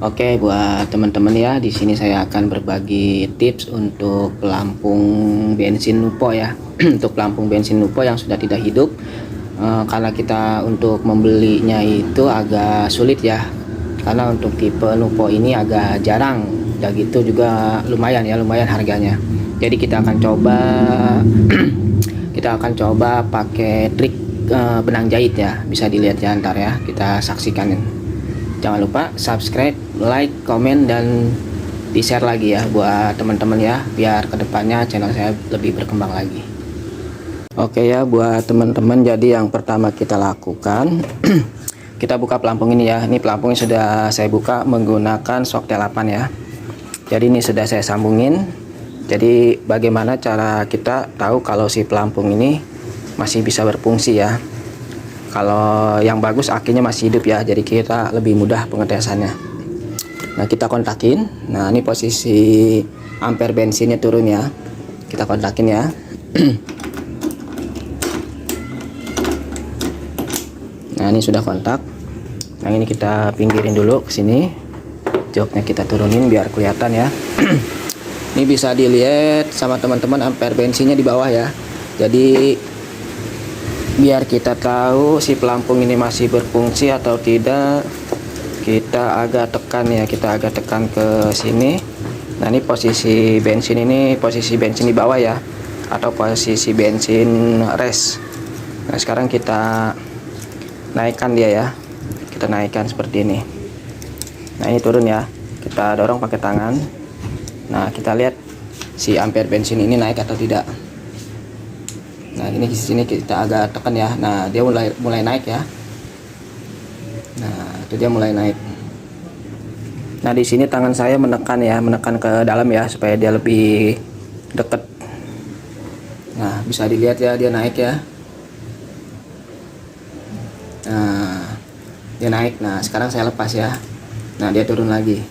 Oke, buat teman-teman ya, di sini saya akan berbagi tips untuk pelampung bensin Nupo ya. Untuk pelampung bensin Nupo yang sudah tidak hidup, karena kita untuk membelinya itu agak sulit ya. Karena untuk tipe Nupo ini agak jarang, dan gitu juga lumayan ya, lumayan harganya. Jadi kita akan coba, kita akan coba pakai trik benang jahit ya. Bisa dilihat ya ntar ya, kita saksikan. Jangan lupa subscribe, like, komen, dan di-share lagi ya buat teman-teman ya, biar kedepannya channel saya lebih berkembang lagi. Oke ya, buat teman-teman, jadi yang pertama kita lakukan kita buka pelampung ini ya. Ini pelampungnya sudah saya buka menggunakan Shoktel 8 ya. Jadi ini sudah saya sambungin. Jadi bagaimana cara kita tahu kalau si pelampung ini masih bisa berfungsi ya. Kalau yang bagus akinya masih hidup ya, jadi kita lebih mudah pengetesannya. Nah, kita kontakin. Nah, ini posisi ampere bensinnya turun ya. Kita kontakin ya. Nah, ini sudah kontak. Nah, ini kita pinggirin dulu ke sini. Joknya kita turunin biar kelihatan ya. Ini bisa dilihat sama teman-teman ampere bensinnya di bawah ya. Jadi biar kita tahu si pelampung ini masih berfungsi atau tidak, kita agak tekan ya, kita agak tekan ke sini. Nah, ini posisi bensin, ini posisi bensin di bawah ya, atau posisi bensin res. Nah, sekarang kita naikkan dia ya, kita naikkan seperti ini. Nah, ini turun ya, kita dorong pakai tangan. Nah, kita lihat si ampere bensin ini naik atau tidak. Nah, ini di sini kita agak tekan ya. Nah, dia mulai naik ya. Nah, itu dia mulai naik. Nah, di sini tangan saya menekan ya, menekan ke dalam ya supaya dia lebih dekat. Nah, bisa dilihat ya, dia naik ya. Nah, dia naik. Nah, sekarang saya lepas ya. Nah, dia turun lagi.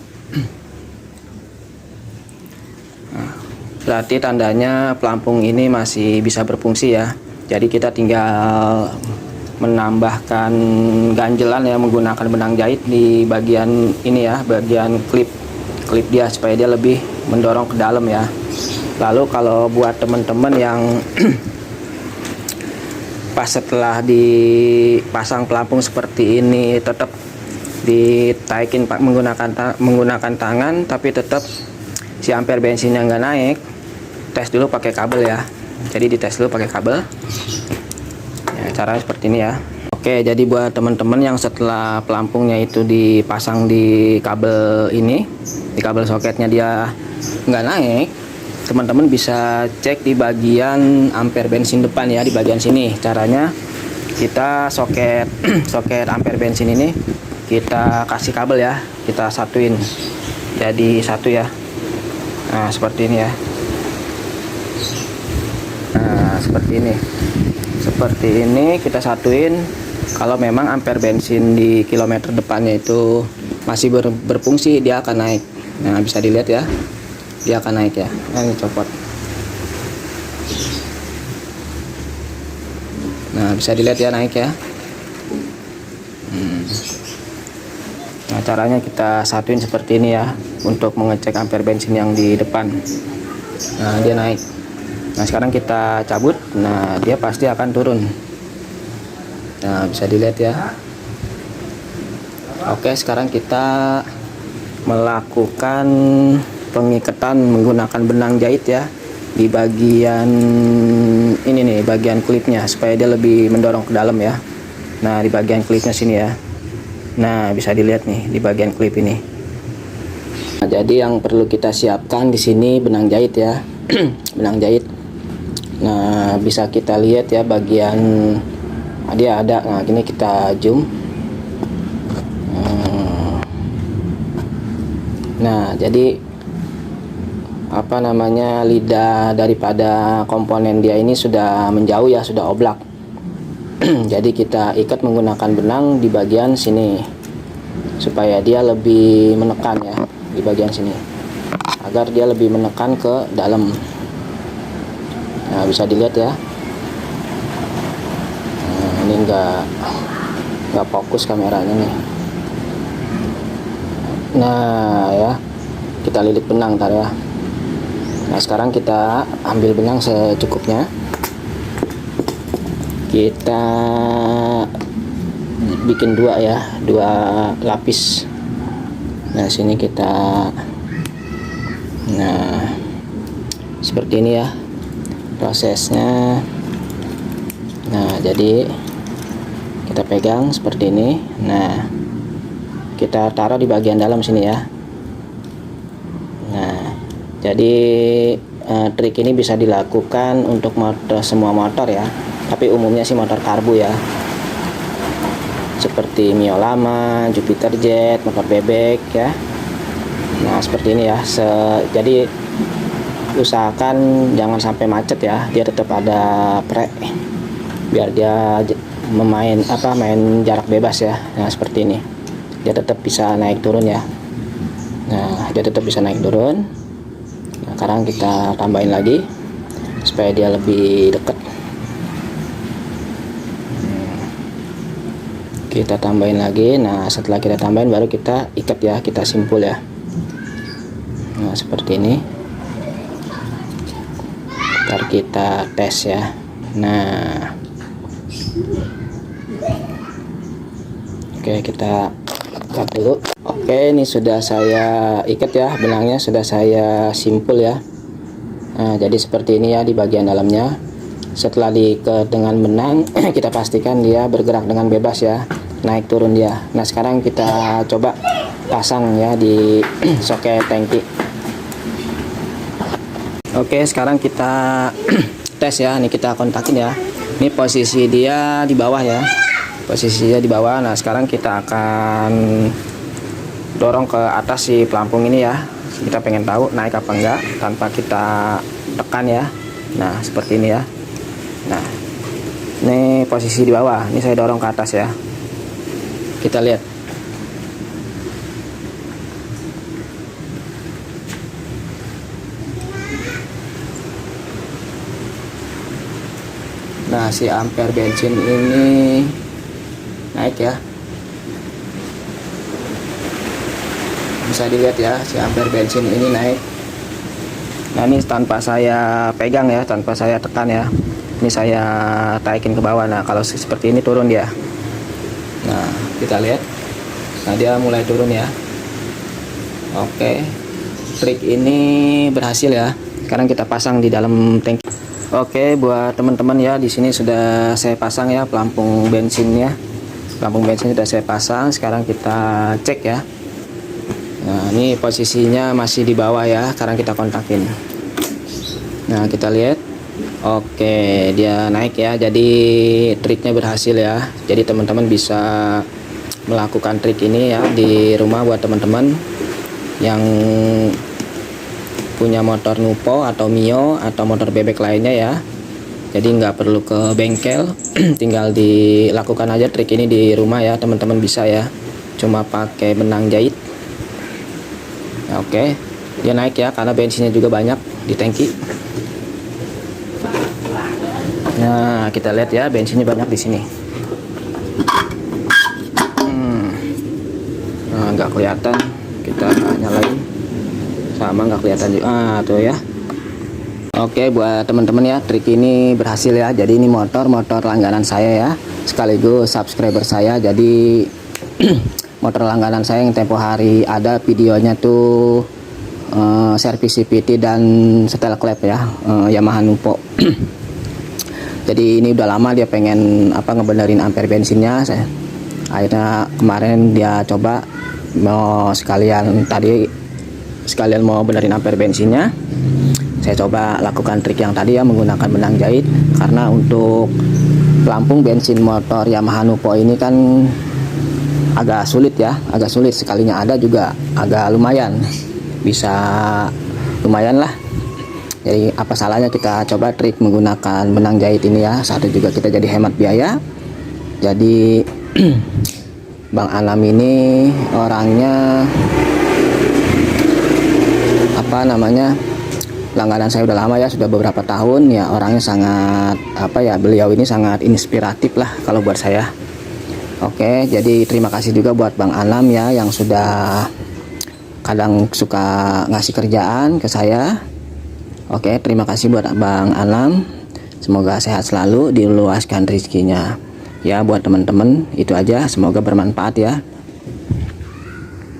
Berarti tandanya pelampung ini masih bisa berfungsi ya. Jadi kita tinggal menambahkan ganjelan ya, menggunakan benang jahit di bagian ini ya, bagian klip dia supaya dia lebih mendorong ke dalam ya. Lalu kalau buat teman-teman yang pas setelah dipasang pelampung seperti ini tetap ditaikin menggunakan tangan, tapi tetap si ampere bensinnya nggak naik, tes dulu pakai kabel ya. Jadi dites dulu pakai kabel ya, caranya seperti ini ya. Oke, jadi buat teman-teman yang setelah pelampungnya itu dipasang di kabel ini, di kabel soketnya dia nggak naik, teman-teman bisa cek di bagian ampere bensin depan ya, di bagian sini. Caranya kita soket soket ampere bensin ini kita kasih kabel ya, kita satuin jadi satu ya. Nah, seperti ini ya. Nah, seperti ini kita satuin. Kalau memang ampere bensin di kilometer depannya itu masih berfungsi, dia akan naik. Nah, bisa dilihat ya, dia akan naik ya. Nah, ini copot. Nah, bisa dilihat ya, naik ya. Nah, caranya kita satuin seperti ini ya, untuk mengecek ampere bensin yang di depan. Nah, dia naik. Nah, sekarang kita cabut. Nah, dia pasti akan turun. Nah, bisa dilihat ya. Oke, sekarang kita melakukan pengikatan menggunakan benang jahit ya di bagian ini nih, bagian klipnya, supaya dia lebih mendorong ke dalam ya. Nah, di bagian klipnya sini ya. Nah, bisa dilihat nih di bagian klip ini. Nah, jadi yang perlu kita siapkan di sini benang jahit ya. Benang jahit. Nah, bisa kita lihat ya bagian dia ada. Nah, gini kita zoom. Nah, jadi apa namanya, lidah daripada komponen dia ini sudah menjauh ya, sudah oblak. Jadi kita ikat menggunakan benang di bagian sini supaya dia lebih menekan ya, di bagian sini, agar dia lebih menekan ke dalam. Nah, bisa dilihat ya. Nah, ini nggak fokus kameranya nih. Nah ya, kita lilit benang ntar ya. Nah sekarang kita ambil benang secukupnya, kita bikin dua ya, dua lapis. Nah sini kita, nah seperti ini ya prosesnya. Nah jadi kita pegang seperti ini. Nah kita taruh di bagian dalam sini ya. Nah jadi trik ini bisa dilakukan untuk motor, semua motor ya, tapi umumnya sih motor karbu ya, seperti Mio lama, Jupiter Jet, motor bebek ya. Nah seperti ini ya. Jadi usahakan jangan sampai macet ya, dia tetap ada pre, biar dia main jarak bebas ya. Nah seperti ini, dia tetap bisa naik turun ya. Nah dia tetap bisa naik turun. Nah sekarang kita tambahin lagi supaya dia lebih dekat. Kita tambahin lagi. Nah setelah kita tambahin baru kita ikat ya, kita simpul ya. Nah seperti ini. Ntar kita tes ya. Nah oke, kita ikat dulu. Oke, ini sudah saya ikat ya, benangnya sudah saya simpul ya. Nah jadi seperti ini ya di bagian dalamnya. Setelah diikat dengan benang kita pastikan dia bergerak dengan bebas ya, naik turun dia. Nah sekarang kita coba pasang ya di soket tangki. Oke, sekarang kita tes ya. Ini kita kontakin ya. Ini posisi dia di bawah ya, posisinya di bawah. Nah sekarang kita akan dorong ke atas si pelampung ini ya. Kita pengen tahu naik apa enggak tanpa kita tekan ya. Nah seperti ini ya. Nah ini posisi di bawah, ini saya dorong ke atas ya, kita lihat. Nah si ampere bensin ini naik ya, bisa dilihat ya, si ampere bensin ini naik. Nah ini tanpa saya pegang ya, tanpa saya tekan ya, ini saya taikin ke bawah. Nah kalau seperti ini turun dia. Nah kita lihat, nah dia mulai turun ya. Oke, trik ini berhasil ya. Sekarang kita pasang di dalam tangki. Oke, buat teman-teman ya, di sini sudah saya pasang ya pelampung bensinnya. Pelampung bensin sudah saya pasang. Sekarang kita cek ya. Nah ini posisinya masih di bawah ya. Sekarang kita kontakin. Nah kita lihat. Oke, dia naik ya. Jadi triknya berhasil ya. Jadi teman-teman bisa melakukan trik ini ya di rumah buat teman-teman yang punya motor Nupo atau Mio atau motor bebek lainnya ya. Jadi nggak perlu ke bengkel, tinggal dilakukan aja trik ini di rumah ya, teman-teman bisa ya. Cuma pakai benang jahit. Nah, oke, dia naik ya karena bensinnya juga banyak di tangki. Nah kita lihat ya, bensinnya banyak di sini. Nah nggak kelihatan, kita nyalain. Sama nggak kelihatan juga. Tuh ya. Oke, buat teman-teman ya, trik ini berhasil ya. Jadi ini motor langganan saya ya, sekaligus subscriber saya. Jadi motor langganan saya yang tempo hari ada videonya tuh servis CVT dan setel klep ya, Yamaha Nupo. Jadi ini udah lama dia pengen ngebenerin ampere bensinnya. Akhirnya kemarin dia coba mau sekalian mau benerin ampere bensinnya. Saya coba lakukan trik yang tadi ya, menggunakan benang jahit, karena untuk pelampung bensin motor Yamaha Nupo ini kan agak sulit ya, agak sulit. Sekalinya ada juga agak lumayan, bisa lumayan lah. Jadi apa salahnya kita coba trik menggunakan benang jahit ini ya. Satu juga kita jadi hemat biaya. Jadi Bang Anam ini orangnya langganan saya udah lama ya, sudah beberapa tahun ya. Orangnya sangat beliau ini sangat inspiratif lah kalau buat saya. Oke, jadi terima kasih juga buat Bang Anam ya yang sudah kadang suka ngasih kerjaan ke saya. Oke, terima kasih buat Bang Alam. Semoga sehat selalu, diluaskan rezekinya. Ya, buat teman-teman itu aja, semoga bermanfaat ya.